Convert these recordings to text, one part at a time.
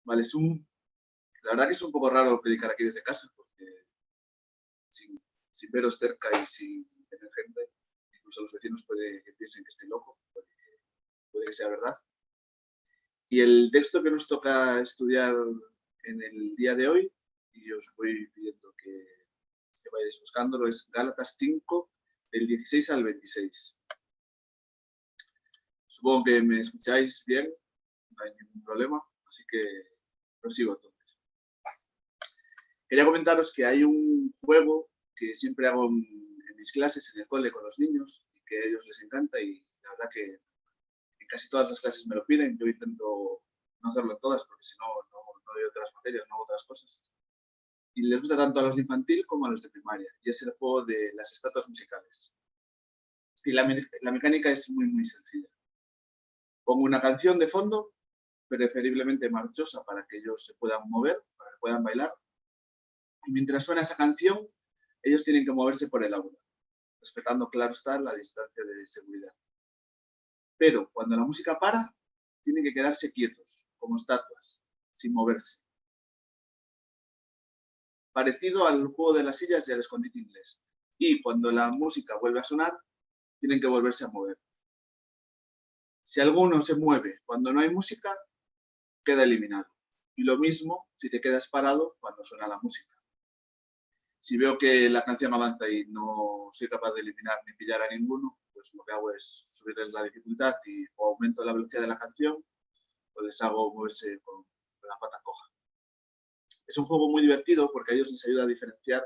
Vale, la verdad que es un poco raro predicar aquí desde casa, porque sin veros cerca y sin tener gente, incluso los vecinos puede que piensen que estoy loco, puede que sea verdad. Y el texto que nos toca estudiar en el día de hoy, y os voy pidiendo que vayáis buscándolo, es Gálatas 5, del 16 al 26. Supongo que me escucháis bien, no hay ningún problema, así que prosigo entonces. Quería comentaros que hay un juego que siempre hago en mis clases, en el cole con los niños, y que a ellos les encanta, y la verdad que en casi todas las clases me lo piden. Yo intento no hacerlo en todas, porque si no, no doy otras materias, no hago otras cosas. Y les gusta tanto a los de infantil como a los de primaria, y es el juego de las estatuas musicales. Y la mecánica es muy sencilla. Pongo una canción de fondo, preferiblemente marchosa, para que ellos se puedan mover, para que puedan bailar. Y mientras suena esa canción, ellos tienen que moverse por el aula, respetando, claro está, la distancia de seguridad. Pero cuando la música para, tienen que quedarse quietos, como estatuas, sin moverse. Parecido al juego de las sillas y al escondite inglés. Y cuando la música vuelve a sonar, tienen que volverse a mover. Si alguno se mueve cuando no hay música, queda eliminado. Y lo mismo si te quedas parado cuando suena la música. Si veo que la canción avanza y no soy capaz de eliminar ni pillar a ninguno, pues lo que hago es subirles la dificultad y o aumento la velocidad de la canción o les hago moverse con la pata coja. Es un juego muy divertido porque a ellos les ayuda a diferenciar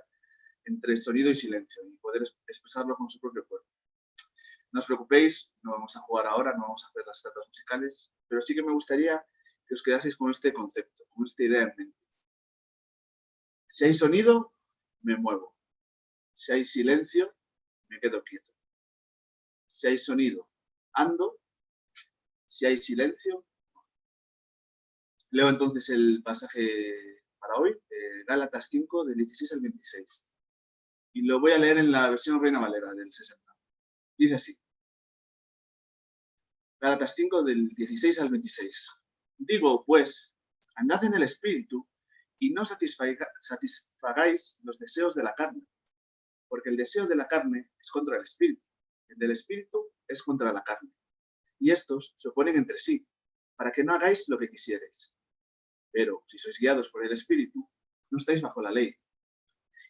entre sonido y silencio y poder expresarlo con su propio cuerpo. No os preocupéis, no vamos a jugar ahora, no vamos a hacer las estatuas musicales, pero sí que me gustaría que os quedaseis con este concepto, con esta idea en mente. Si hay sonido, me muevo. Si hay silencio, me quedo quieto. Si hay sonido, ando. Si hay silencio, leo entonces el pasaje para hoy, de Gálatas 5, del 16 al 26. Y lo voy a leer en la versión Reina Valera del 60. Dice así. Gálatas 5, del 16 al 26. Digo, pues, andad en el espíritu y no satisfagáis los deseos de la carne, porque el deseo de la carne es contra el espíritu, el del espíritu es contra la carne. Y estos se oponen entre sí, para que no hagáis lo que quisierais. Pero si sois guiados por el espíritu, no estáis bajo la ley.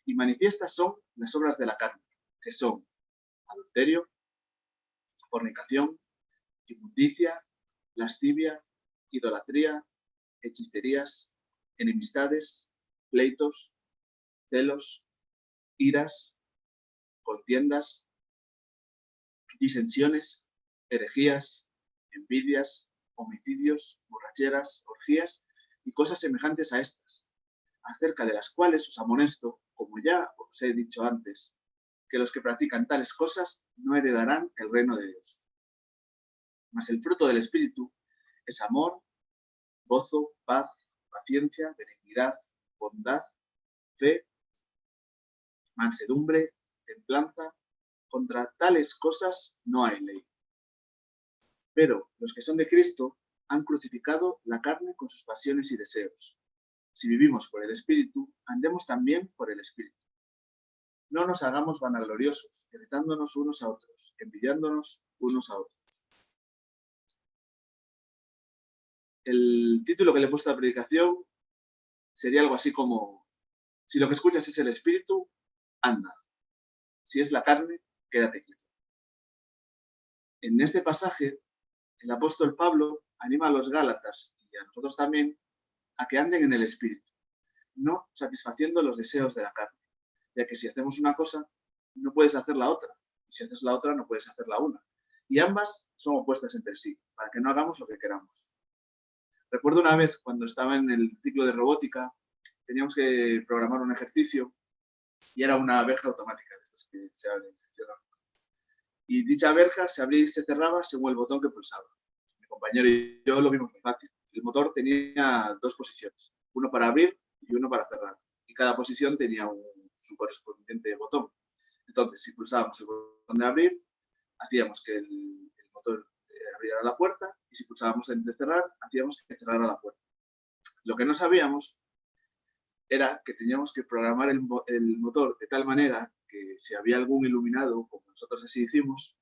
Y manifiestas son las obras de la carne, que son adulterio, fornicación, inmundicia, lascivia, idolatría, hechicerías, enemistades, pleitos, celos, iras, contiendas, disensiones, herejías, envidias, homicidios, borracheras, orgías y cosas semejantes a estas, acerca de las cuales os amonesto, como ya os he dicho antes, que los que practican tales cosas no heredarán el reino de Dios. Mas el fruto del Espíritu es amor, gozo, paz, paciencia, benignidad, bondad, fe, mansedumbre, templanza. Contra tales cosas no hay ley. Pero los que son de Cristo han crucificado la carne con sus pasiones y deseos. Si vivimos por el Espíritu, andemos también por el Espíritu. No nos hagamos vanagloriosos, irritándonos unos a otros, envidiándonos unos a otros. El título que le he puesto a la predicación sería algo así como: si lo que escuchas es el Espíritu, anda. Si es la carne, quédate quieto. En este pasaje, el apóstol Pablo anima a los Gálatas y a nosotros también a que anden en el Espíritu, no satisfaciendo los deseos de la carne, ya que si hacemos una cosa, no puedes hacer la otra, y si haces la otra, no puedes hacer la una. Y ambas son opuestas entre sí, para que no hagamos lo que queramos. Recuerdo una vez, cuando estaba en el ciclo de robótica, teníamos que programar un ejercicio y era una verja automática, de estas que se abren y se cierran. Y dicha verja se abría y se cerraba según el botón que pulsaba. Mi compañero y yo lo vimos muy fácil. El motor tenía dos posiciones, uno para abrir y uno para cerrar. Y cada posición tenía su correspondiente botón. Entonces, si pulsábamos el botón de abrir, hacíamos que el motor abriera la puerta, y si pulsábamos el de cerrar, hacíamos que cerrara la puerta. Lo que no sabíamos era que teníamos que programar el motor de tal manera que si había algún iluminado, como nosotros así hicimos,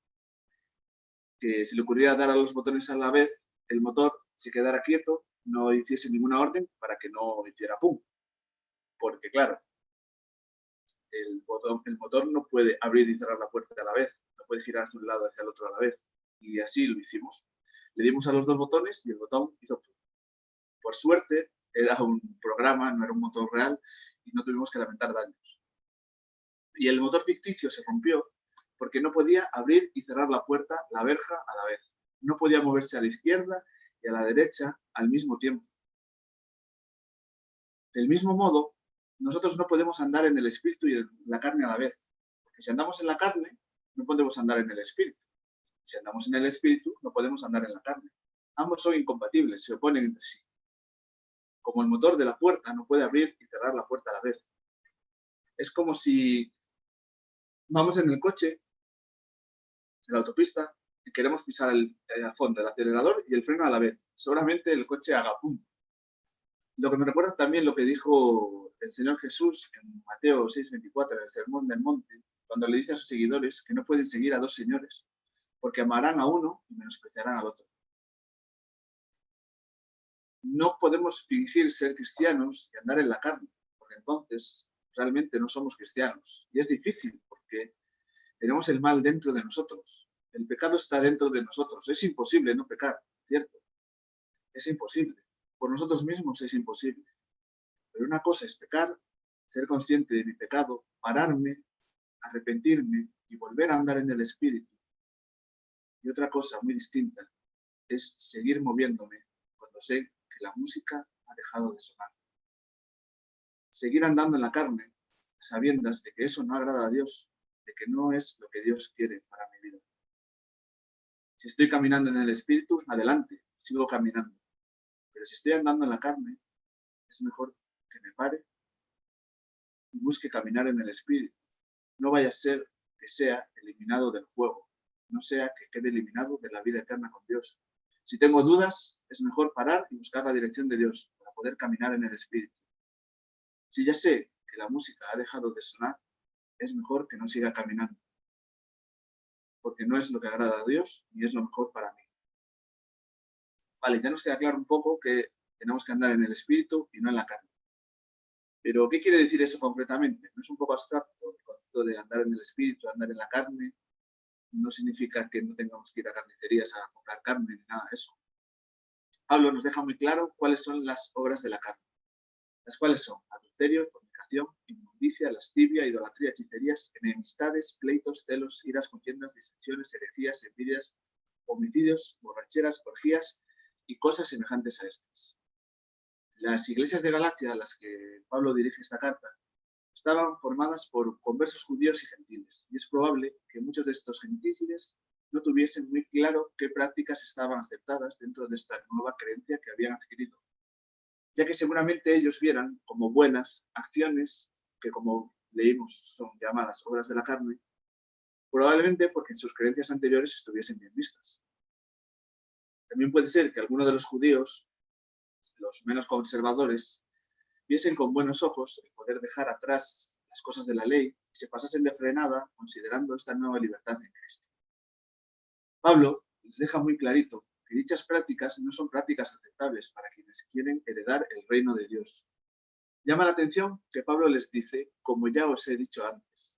que se le ocurría dar a los botones a la vez, el motor se quedara quieto, no hiciese ninguna orden para que no hiciera pum. Porque claro, el motor no puede abrir y cerrar la puerta a la vez, no puede girar de un lado hacia el otro a la vez. Y así lo hicimos. Le dimos a los dos botones y el botón hizo pum. Por suerte, era un programa, no era un motor real y no tuvimos que lamentar daños. Y el motor ficticio se rompió porque no podía abrir y cerrar la puerta, la verja, a la vez. No podía moverse a la izquierda y a la derecha al mismo tiempo. Del mismo modo, nosotros no podemos andar en el espíritu y en la carne a la vez. Porque si andamos en la carne, no podemos andar en el espíritu. Si andamos en el espíritu, no podemos andar en la carne. Ambos son incompatibles, se oponen entre sí. Como el motor de la puerta no puede abrir y cerrar la puerta a la vez. Es como si vamos en el coche, en la autopista, y queremos pisar el fondo, el acelerador y el freno a la vez. Seguramente el coche haga pum. Lo que me recuerda también lo que dijo el Señor Jesús en Mateo 6:24, en el Sermón del Monte, cuando le dice a sus seguidores que no pueden seguir a dos señores, porque amarán a uno y menospreciarán al otro. No podemos fingir ser cristianos y andar en la carne, porque entonces realmente no somos cristianos. Y es difícil porque tenemos el mal dentro de nosotros. El pecado está dentro de nosotros. Es imposible no pecar, ¿cierto? Es imposible. Por nosotros mismos es imposible. Pero una cosa es pecar, ser consciente de mi pecado, pararme, arrepentirme y volver a andar en el Espíritu. Y otra cosa muy distinta es seguir moviéndome cuando sé que la música ha dejado de sonar. Seguir andando en la carne, sabiendas de que eso no agrada a Dios, de que no es lo que Dios quiere para mi vida. Si estoy caminando en el Espíritu, adelante, sigo caminando. Pero si estoy andando en la carne, es mejor que me pare y busque caminar en el Espíritu. No vaya a ser que sea eliminado del fuego, no sea que quede eliminado de la vida eterna con Dios. Si tengo dudas, es mejor parar y buscar la dirección de Dios para poder caminar en el Espíritu. Si ya sé que la música ha dejado de sonar, es mejor que no siga caminando, porque no es lo que agrada a Dios ni es lo mejor para mí. Vale, ya nos queda claro un poco que tenemos que andar en el Espíritu y no en la carne. Pero, ¿qué quiere decir eso concretamente? ¿No es un poco abstracto el concepto de andar en el Espíritu, andar en la carne? No significa que no tengamos que ir a carnicerías a comprar carne ni nada de eso. Pablo nos deja muy claro cuáles son las obras de la carne. Las cuales son adulterio, fornicación, inmundicia, lascivia, idolatría, hechicerías, enemistades, pleitos, celos, iras, contiendas, disensiones, herejías, envidias, homicidios, borracheras, orgías y cosas semejantes a estas. Las iglesias de Galacia, a las que Pablo dirige esta carta, estaban formadas por conversos judíos y gentiles, y es probable que muchos de estos gentiles no tuviesen muy claro qué prácticas estaban aceptadas dentro de esta nueva creencia que habían adquirido, ya que seguramente ellos vieran como buenas acciones que, como leímos, son llamadas obras de la carne, probablemente porque en sus creencias anteriores estuviesen bien vistas. También puede ser que algunos de los judíos, los menos conservadores, viesen con buenos ojos el poder dejar atrás las cosas de la ley y se pasasen de frenada considerando esta nueva libertad en Cristo. Pablo les deja muy clarito que dichas prácticas no son prácticas aceptables para quienes quieren heredar el reino de Dios. Llama la atención que Pablo les dice, como ya os he dicho antes,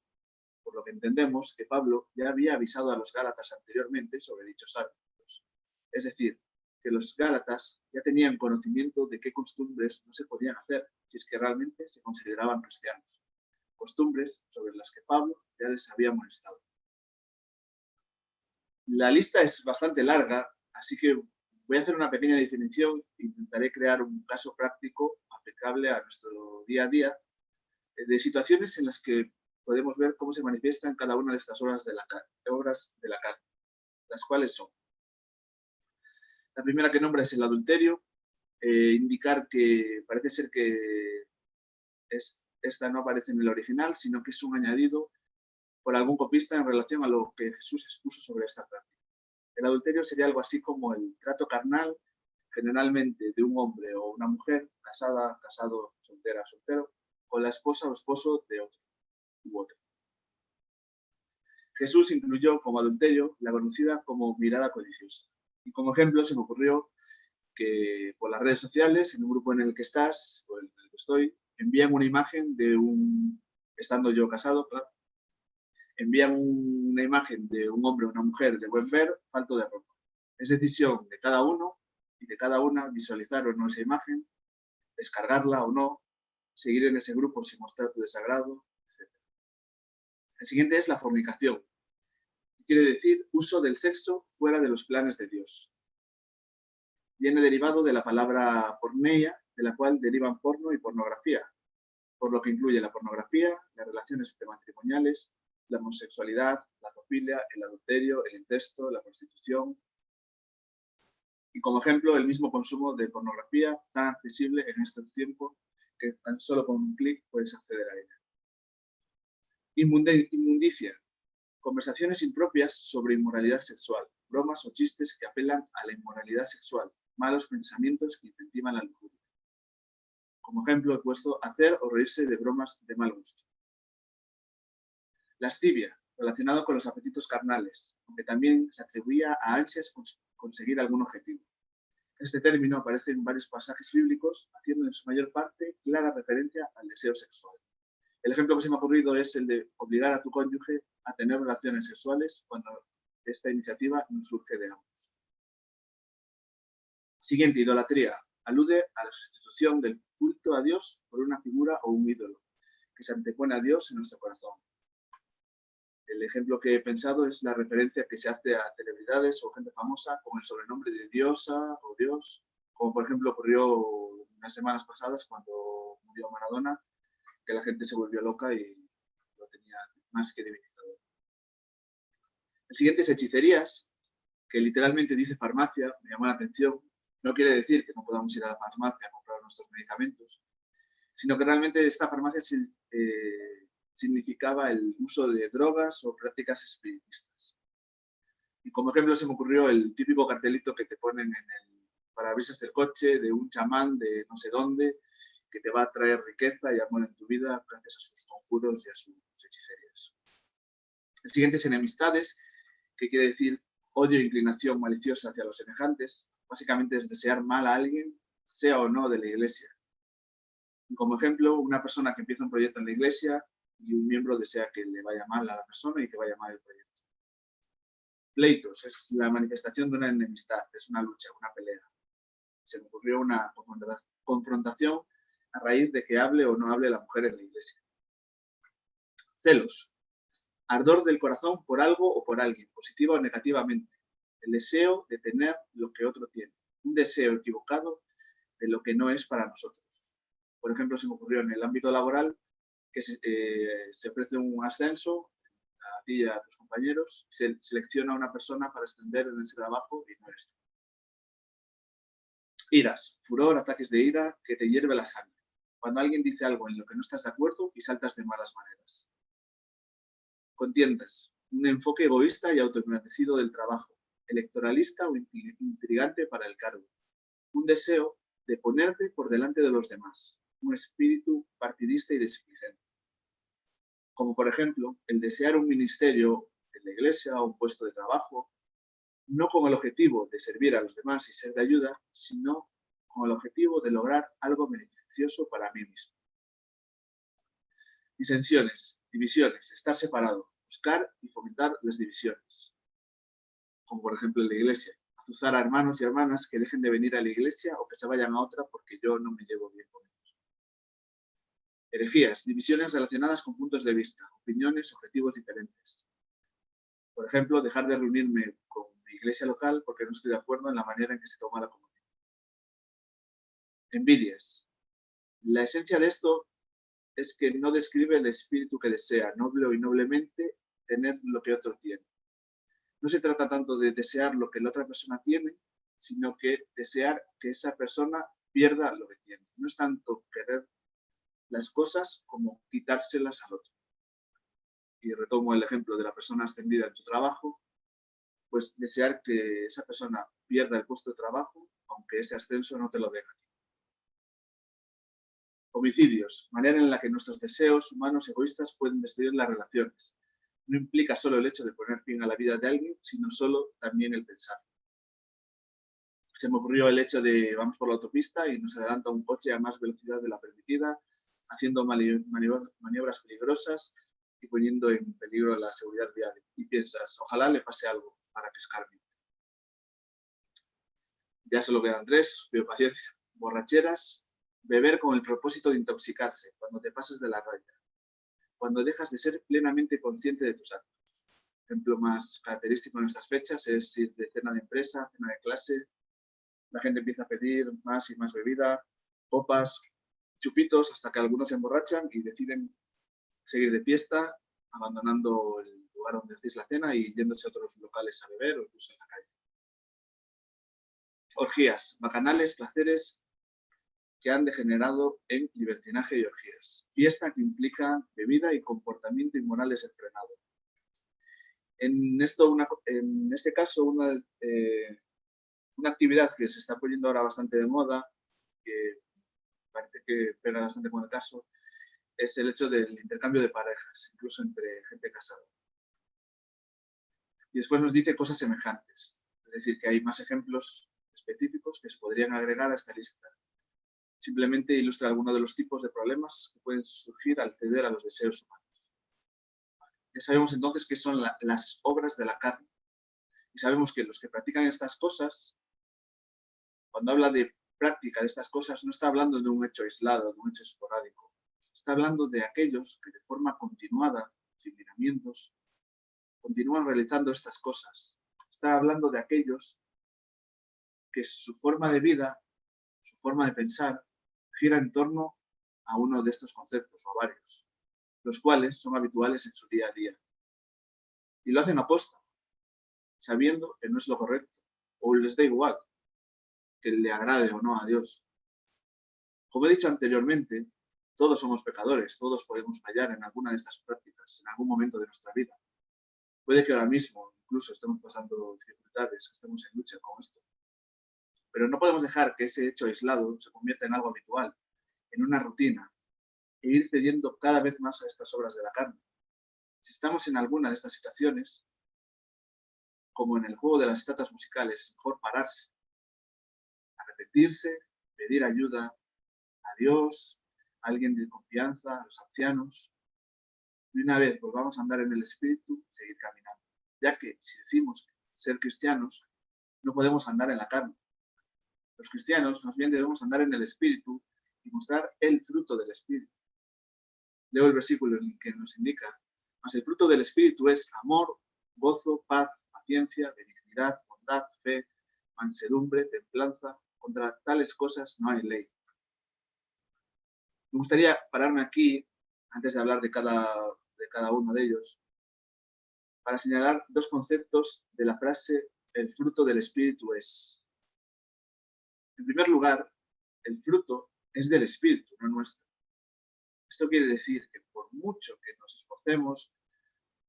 por lo que entendemos que Pablo ya había avisado a los Gálatas anteriormente sobre dichos hábitos. Es decir, que los Gálatas ya tenían conocimiento de qué costumbres no se podían hacer si es que realmente se consideraban cristianos. Costumbres sobre las que Pablo ya les había molestado. La lista es bastante larga, así que voy a hacer una pequeña definición e intentaré crear un caso práctico aplicable a nuestro día a día de situaciones en las que podemos ver cómo se manifiestan cada una de estas obras de la carne, las cuales son. La primera que nombra es el adulterio, indicar que parece ser que esta no aparece en el original, sino que es un añadido por algún copista en relación a lo que Jesús expuso sobre esta práctica. El adulterio sería algo así como el trato carnal generalmente de un hombre o una mujer, casada, casado, soltera, soltero, con la esposa o esposo de otro u otro. Jesús incluyó como adulterio la conocida como mirada codiciosa. Y como ejemplo se me ocurrió que por las redes sociales, en un grupo en el que estás o en el que estoy, envían una imagen de estando yo casado, claro, envían una imagen de un hombre o una mujer de buen ver, falto de ropa. Es decisión de cada uno y de cada una visualizar o no esa imagen, descargarla o no, seguir en ese grupo sin mostrar tu desagrado, etc. El siguiente es la fornicación. Quiere decir uso del sexo fuera de los planes de Dios. Viene derivado de la palabra porneia, de la cual derivan porno y pornografía, por lo que incluye la pornografía, las relaciones prematrimoniales, la homosexualidad, la zoofilia, el adulterio, el incesto, la prostitución. Y como ejemplo, el mismo consumo de pornografía tan accesible en estos tiempos que tan solo con un clic puedes acceder a ella. Inmundicia. Conversaciones impropias sobre inmoralidad sexual, bromas o chistes que apelan a la inmoralidad sexual, malos pensamientos que incentivan la lujuria. Como ejemplo he puesto hacer o reírse de bromas de mal gusto. Lascivia, relacionado con los apetitos carnales, aunque también se atribuía a ansias conseguir algún objetivo. Este término aparece en varios pasajes bíblicos, haciendo en su mayor parte clara referencia al deseo sexual. El ejemplo que se me ha ocurrido es el de obligar a tu cónyuge a tener relaciones sexuales cuando esta iniciativa no surge de ambos. Siguiente, idolatría. Alude a la sustitución del culto a Dios por una figura o un ídolo, que se antepone a Dios en nuestro corazón. El ejemplo que he pensado es la referencia que se hace a celebridades o gente famosa con el sobrenombre de diosa o dios, como por ejemplo ocurrió unas semanas pasadas cuando murió Maradona, que la gente se volvió loca y lo tenía más que divinizado. El siguiente es hechicerías, que literalmente dice farmacia, me llamó la atención. No quiere decir que no podamos ir a la farmacia a comprar nuestros medicamentos, sino que realmente esta farmacia significaba el uso de drogas o prácticas espiritistas. Y como ejemplo se me ocurrió el típico cartelito que te ponen en el parabrisas del coche de un chamán de no sé dónde, que te va a traer riqueza y amor en tu vida gracias a sus conjuros y a sus hechicerías. El siguiente es enemistades, que quiere decir odio e inclinación maliciosa hacia los semejantes. Básicamente es desear mal a alguien, sea o no de la iglesia. Y como ejemplo, una persona que empieza un proyecto en la iglesia y un miembro desea que le vaya mal a la persona y que vaya mal el proyecto. Pleitos es la manifestación de una enemistad, es una lucha, una pelea. Se me ocurrió una confrontación a raíz de que hable o no hable la mujer en la iglesia. Celos. Ardor del corazón por algo o por alguien, positiva o negativamente. El deseo de tener lo que otro tiene. Un deseo equivocado de lo que no es para nosotros. Por ejemplo, se me ocurrió en el ámbito laboral que se ofrece un ascenso a ti y a tus compañeros, se selecciona a una persona para ascender en ese trabajo y no eres tú. Iras, furor, ataques de ira que te hierve la sangre. Cuando alguien dice algo en lo que no estás de acuerdo y saltas de malas maneras. Contiendas, un enfoque egoísta y autoengrandecido del trabajo, electoralista o intrigante para el cargo. Un deseo de ponerte por delante de los demás, un espíritu partidista y displicente. Como por ejemplo, el desear un ministerio en la iglesia o un puesto de trabajo, no con el objetivo de servir a los demás y ser de ayuda, sino con el objetivo de lograr algo beneficioso para mí mismo. Disensiones, divisiones, estar separado, buscar y fomentar las divisiones. Como por ejemplo en la iglesia, azuzar a hermanos y hermanas que dejen de venir a la iglesia o que se vayan a otra porque yo no me llevo bien con ellos. Herejías, divisiones relacionadas con puntos de vista, opiniones, objetivos diferentes. Por ejemplo, dejar de reunirme con mi iglesia local porque no estoy de acuerdo en la manera en que se toma la comunión. Envidias. La esencia de esto es que no describe el espíritu que desea, noble o noblemente, tener lo que otro tiene. No se trata tanto de desear lo que la otra persona tiene, sino que desear que esa persona pierda lo que tiene. No es tanto querer las cosas como quitárselas al otro. Y retomo el ejemplo de la persona ascendida en su trabajo, pues desear que esa persona pierda el puesto de trabajo aunque ese ascenso no te lo deja. Homicidios, manera en la que nuestros deseos humanos egoístas pueden destruir las relaciones. No implica solo el hecho de poner fin a la vida de alguien, sino solo también el pensar. Se me ocurrió el hecho de vamos por la autopista y nos adelanta un coche a más velocidad de la permitida, haciendo maniobras peligrosas y poniendo en peligro la seguridad vial. Y piensas, ojalá le pase algo para pescarme. Ya solo quedan 3, pido paciencia. Borracheras, beber con el propósito de intoxicarse, cuando te pases de la raya. Cuando dejas de ser plenamente consciente de tus actos. Ejemplo más característico en estas fechas es ir de cena de empresa, cena de clase. La gente empieza a pedir más y más bebida, copas, chupitos, hasta que algunos se emborrachan y deciden seguir de fiesta, abandonando el lugar donde hacéis la cena y yéndose a otros locales a beber o incluso en la calle. Orgías, bacanales, placeres que han degenerado en libertinaje y orgías. Fiesta que implica bebida y comportamiento inmoral desenfrenado. En este caso, una actividad que se está poniendo ahora bastante de moda, que parece que pega bastante con el caso, es el hecho del intercambio de parejas, incluso entre gente casada. Y después nos dice cosas semejantes, es decir, que hay más ejemplos específicos que se podrían agregar a esta lista. Simplemente ilustra algunos de los tipos de problemas que pueden surgir al ceder a los deseos humanos. Ya sabemos entonces qué son las obras de la carne. Y sabemos que los que practican estas cosas, cuando habla de práctica de estas cosas, no está hablando de un hecho aislado, de un hecho esporádico. Está hablando de aquellos que de forma continuada, sin miramientos, continúan realizando estas cosas. Está hablando de aquellos que su forma de vida, su forma de pensar, gira en torno a uno de estos conceptos o a varios, los cuales son habituales en su día a día. Y lo hacen aposta, sabiendo que no es lo correcto, o les da igual que le agrade o no a Dios. Como he dicho anteriormente, todos somos pecadores, todos podemos fallar en alguna de estas prácticas, en algún momento de nuestra vida. Puede que ahora mismo incluso estemos pasando dificultades, que estemos en lucha con esto. Pero no podemos dejar que ese hecho aislado se convierta en algo habitual, en una rutina, e ir cediendo cada vez más a estas obras de la carne. Si estamos en alguna de estas situaciones, como en el juego de las estatuas musicales, es mejor pararse, arrepentirse, pedir ayuda a Dios, a alguien de confianza, a los ancianos, y una vez volvamos a andar en el Espíritu, seguir caminando. Ya que si decimos ser cristianos, no podemos andar en la carne. Los cristianos más bien debemos andar en el Espíritu y mostrar el fruto del Espíritu. Leo el versículo en el que nos indica, mas el fruto del Espíritu es amor, gozo, paz, paciencia, benignidad, bondad, fe, mansedumbre, templanza. Contra tales cosas no hay ley. Me gustaría pararme aquí, antes de hablar de cada uno de ellos, para señalar 2 conceptos de la frase el fruto del Espíritu es. En primer lugar, el fruto es del Espíritu, no nuestro. Esto quiere decir que por mucho que nos esforcemos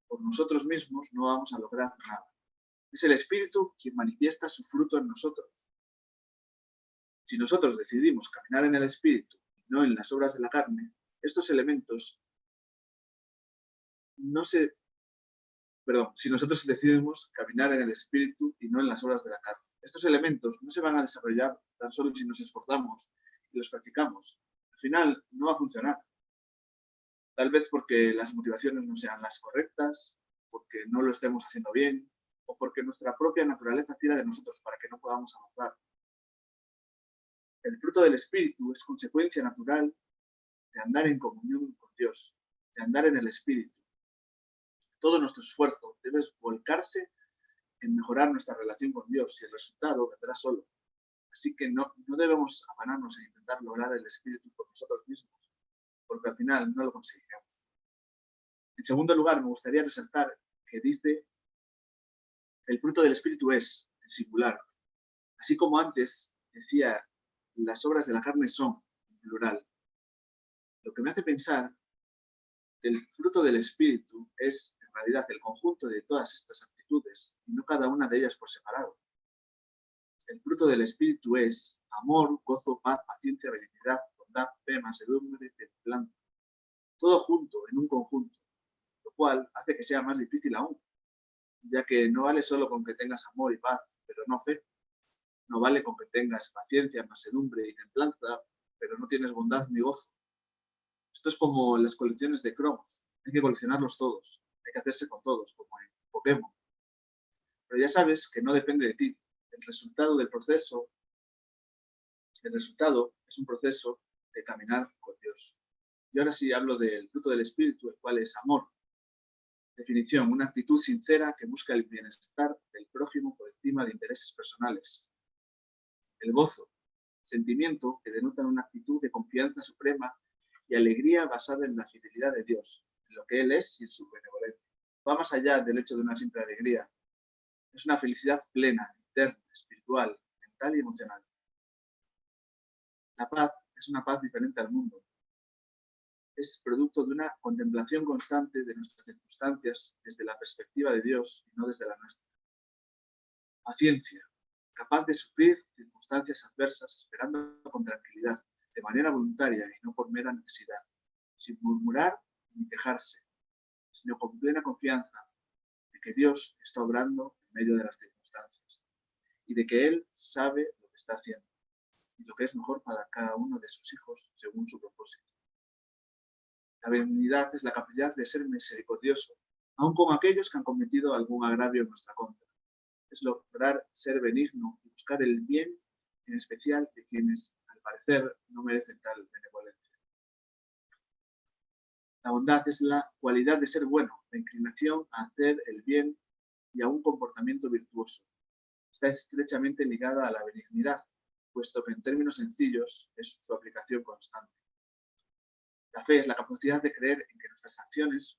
por nosotros mismos, no vamos a lograr nada. Es el Espíritu quien manifiesta su fruto en nosotros. Si nosotros decidimos caminar en el Espíritu y no en las obras de la carne, estos elementos si nosotros decidimos caminar en el Espíritu y no en las obras de la carne, estos elementos no se van a desarrollar tan solo si nos esforzamos y los practicamos. Al final no va a funcionar. Tal vez porque las motivaciones no sean las correctas, porque no lo estemos haciendo bien, o porque nuestra propia naturaleza tira de nosotros para que no podamos avanzar. El fruto del Espíritu es consecuencia natural de andar en comunión con Dios, de andar en el Espíritu. Todo nuestro esfuerzo debe volcarse en mejorar nuestra relación con Dios y el resultado vendrá solo. Así que no debemos afanarnos en intentar lograr el Espíritu por nosotros mismos, porque al final no lo conseguiremos. En segundo lugar, me gustaría resaltar que dice el fruto del Espíritu es, en singular. Así como antes decía, las obras de la carne son, en plural. Lo que me hace pensar que el fruto del Espíritu es, en realidad, el conjunto de todas estas actitudes, y no cada una de ellas por separado. El fruto del Espíritu es amor, gozo, paz, paciencia, benignidad, bondad, fe, mansedumbre, templanza. Todo junto, en un conjunto, lo cual hace que sea más difícil aún, ya que no vale solo con que tengas amor y paz, pero no fe. No vale con que tengas paciencia, mansedumbre y templanza, pero no tienes bondad ni gozo. Esto es como las colecciones de cromos. Hay que coleccionarlos todos. Hay que hacerse con todos, como en Pokémon. Pero ya sabes que no depende de ti. El resultado es un proceso de caminar con Dios. Y ahora sí hablo del fruto del Espíritu, el cual es amor. Definición: una actitud sincera que busca el bienestar del prójimo por encima de intereses personales. El gozo, sentimiento que denota una actitud de confianza suprema y alegría basada en la fidelidad de Dios, en lo que Él es y en su benevolencia. Va más allá del hecho de una simple alegría. Es una felicidad plena, interna, espiritual, mental y emocional. La paz es una paz diferente al mundo. Es producto de una contemplación constante de nuestras circunstancias desde la perspectiva de Dios y no desde la nuestra. Paciencia, capaz de sufrir circunstancias adversas esperando con tranquilidad, de manera voluntaria y no por mera necesidad, sin murmurar ni quejarse, sino con plena confianza de que Dios está obrando en medio de las circunstancias y de que Él sabe lo que está haciendo y lo que es mejor para cada uno de sus hijos según su propósito. La benignidad es la capacidad de ser misericordioso, aun con aquellos que han cometido algún agravio en nuestra contra. Es lograr ser benigno y buscar el bien, en especial de quienes, al parecer, no merecen tal benevolencia. La bondad es la cualidad de ser bueno, la inclinación a hacer el bien y a un comportamiento virtuoso. Está estrechamente ligada a la benignidad, puesto que en términos sencillos es su aplicación constante. La fe es la capacidad de creer en que nuestras acciones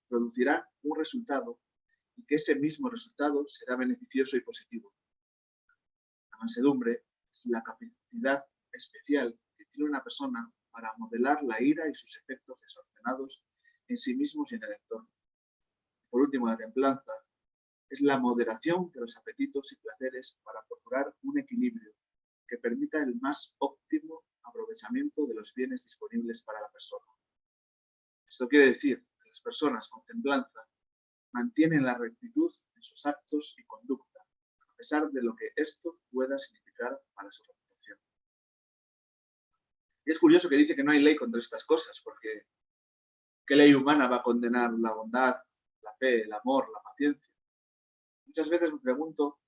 producirán un resultado y que ese mismo resultado será beneficioso y positivo. La mansedumbre es la capacidad especial que tiene una persona para modelar la ira y sus efectos desordenados en sí mismos y en el entorno. Por último, la templanza es la moderación de los apetitos y placeres para procurar un equilibrio que permita el más óptimo aprovechamiento de los bienes disponibles para la persona. Esto quiere decir que las personas con templanza mantienen la rectitud en sus actos y conducta, a pesar de lo que esto pueda significar para su reputación. Y es curioso que dice que no hay ley contra estas cosas, porque ¿qué ley humana va a condenar la bondad, la fe, el amor, la paciencia? Muchas veces me pregunto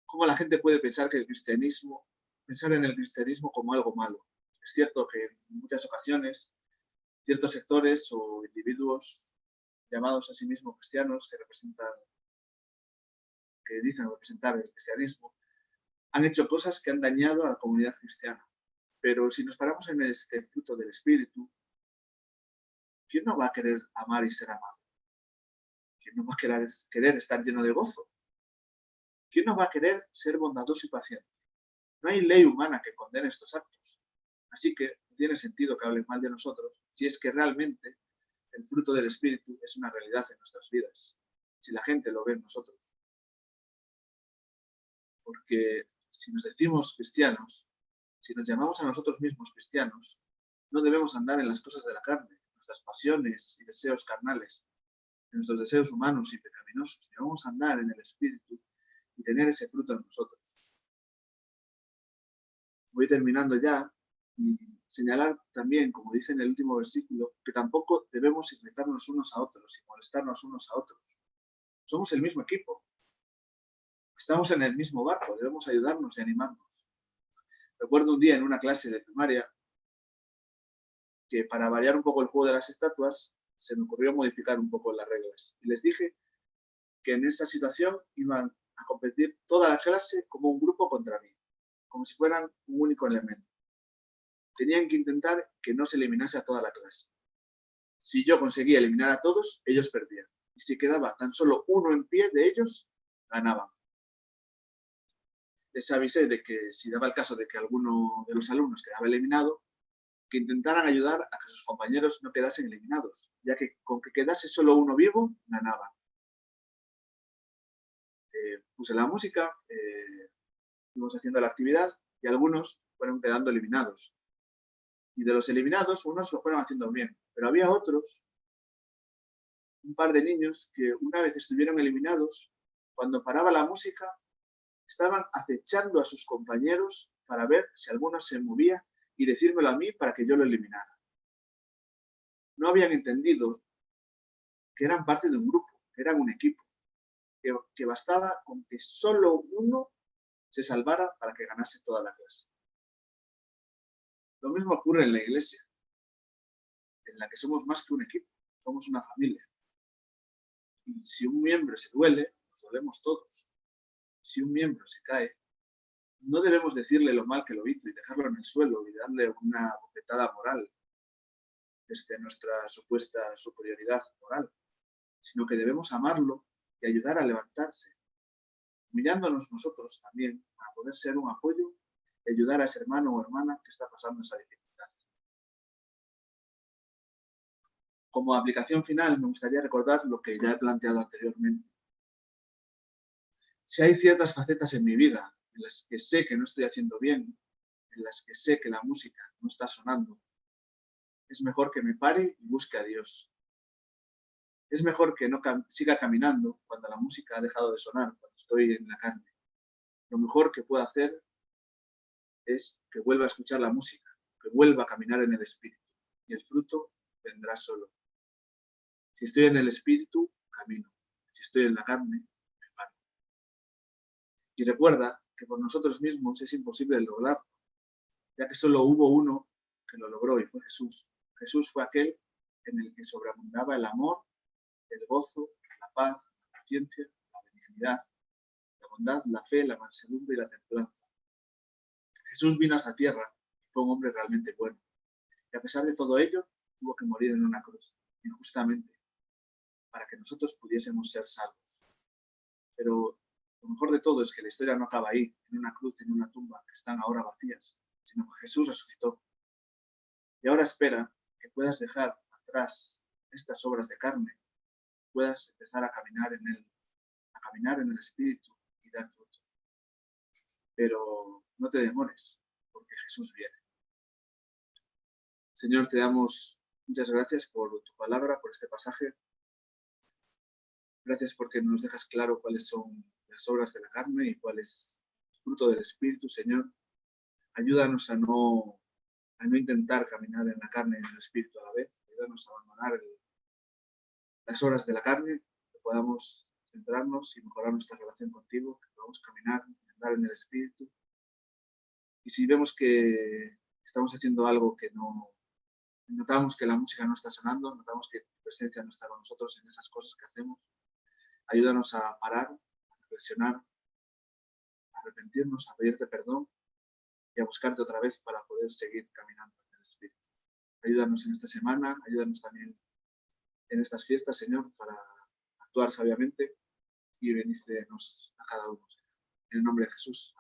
cómo la gente puede pensar en el cristianismo como algo malo. Es cierto que en muchas ocasiones ciertos sectores o individuos llamados a sí mismos cristianos que dicen representar el cristianismo, han hecho cosas que han dañado a la comunidad cristiana. Pero si nos paramos en este fruto del Espíritu, ¿quién no va a querer amar y ser amado? ¿Quién no va a querer estar lleno de gozo? ¿Quién no va a querer ser bondadoso y paciente? No hay ley humana que condene estos actos. Así que no tiene sentido que hablen mal de nosotros si es que realmente el fruto del Espíritu es una realidad en nuestras vidas, si la gente lo ve en nosotros. Porque si nos decimos cristianos, si nos llamamos a nosotros mismos cristianos, no debemos andar en las cosas de la carne, en nuestras pasiones y deseos carnales, en nuestros deseos humanos y pecaminosos. Debemos andar en el Espíritu y tener ese fruto en nosotros. Voy terminando ya y señalar también, como dice en el último versículo, que tampoco debemos irritarnos unos a otros y molestarnos unos a otros. Somos el mismo equipo. Estamos en el mismo barco, debemos ayudarnos y animarnos. Recuerdo un día en una clase de primaria que para variar un poco el juego de las estatuas, se me ocurrió modificar un poco las reglas. Y les dije que en esa situación iban a competir toda la clase como un grupo contra mí, como si fueran un único elemento. Tenían que intentar que no se eliminase a toda la clase. Si yo conseguía eliminar a todos, ellos perdían. Y si quedaba tan solo uno en pie de ellos, ganaban. Les avisé de que si daba el caso de que alguno de los alumnos quedaba eliminado, que intentaran ayudar a que sus compañeros no quedasen eliminados, ya que con que quedase solo uno vivo, ganaban. Puse la música, Fuimos haciendo la actividad y algunos fueron quedando eliminados. Y de los eliminados, unos lo fueron haciendo bien, pero había otros, un par de niños, que una vez estuvieron eliminados, cuando paraba la música, estaban acechando a sus compañeros para ver si alguno se movía y decírmelo a mí para que yo lo eliminara. No habían entendido que eran parte de un grupo, que eran un equipo, que bastaba con que solo uno se salvara para que ganase toda la clase. Lo mismo ocurre en la iglesia, en la que somos más que un equipo, somos una familia. Y si un miembro se duele, nos dolemos todos. Si un miembro se cae, no debemos decirle lo mal que lo hizo y dejarlo en el suelo y darle una bofetada moral desde nuestra supuesta superioridad moral, sino que debemos amarlo y ayudar a levantarse, humillándonos nosotros también para poder ser un apoyo y ayudar a ese hermano o hermana que está pasando esa dificultad. Como aplicación final, me gustaría recordar lo que ya he planteado anteriormente. Si hay ciertas facetas en mi vida en las que sé que no estoy haciendo bien, en las que sé que la música no está sonando, es mejor que me pare y busque a Dios. Es mejor que no siga caminando cuando la música ha dejado de sonar, cuando estoy en la carne. Lo mejor que puedo hacer es que vuelva a escuchar la música, que vuelva a caminar en el Espíritu, y el fruto vendrá solo. Si estoy en el Espíritu, camino. Si estoy en la carne, me paro. Y recuerda que por nosotros mismos es imposible lograrlo, ya que solo hubo uno que lo logró y fue Jesús. Jesús fue aquel en el que sobreabundaba el amor, el gozo, la paz, la paciencia, la benignidad, la bondad, la fe, la mansedumbre y la templanza. Jesús vino a esta tierra y fue un hombre realmente bueno. Y a pesar de todo ello, tuvo que morir en una cruz, injustamente, para que nosotros pudiésemos ser salvos. Pero lo mejor de todo es que la historia no acaba ahí, en una cruz, en una tumba, que están ahora vacías, sino que Jesús resucitó. Y ahora espera que puedas dejar atrás estas obras de carne, puedas empezar a caminar en él, a caminar en el Espíritu y dar fruto. Pero no te demores, porque Jesús viene. Señor, te damos muchas gracias por tu palabra, por este pasaje. Gracias porque nos dejas claro cuáles son las obras de la carne y cuál es el fruto del Espíritu, Señor. Ayúdanos a no intentar caminar en la carne y en el Espíritu a la vez. Ayúdanos a abandonar las obras de la carne, que podamos centrarnos y mejorar nuestra relación contigo, que podamos caminar y andar en el Espíritu. Y si vemos que estamos haciendo algo que no, notamos que la música no está sonando, notamos que tu presencia no está con nosotros en esas cosas que hacemos, ayúdanos a parar, a reflexionar, a arrepentirnos, a pedirte perdón y a buscarte otra vez para poder seguir caminando en el Espíritu. Ayúdanos en esta semana, ayúdanos también en estas fiestas, Señor, para actuar sabiamente y bendícenos a cada uno. En el nombre de Jesús.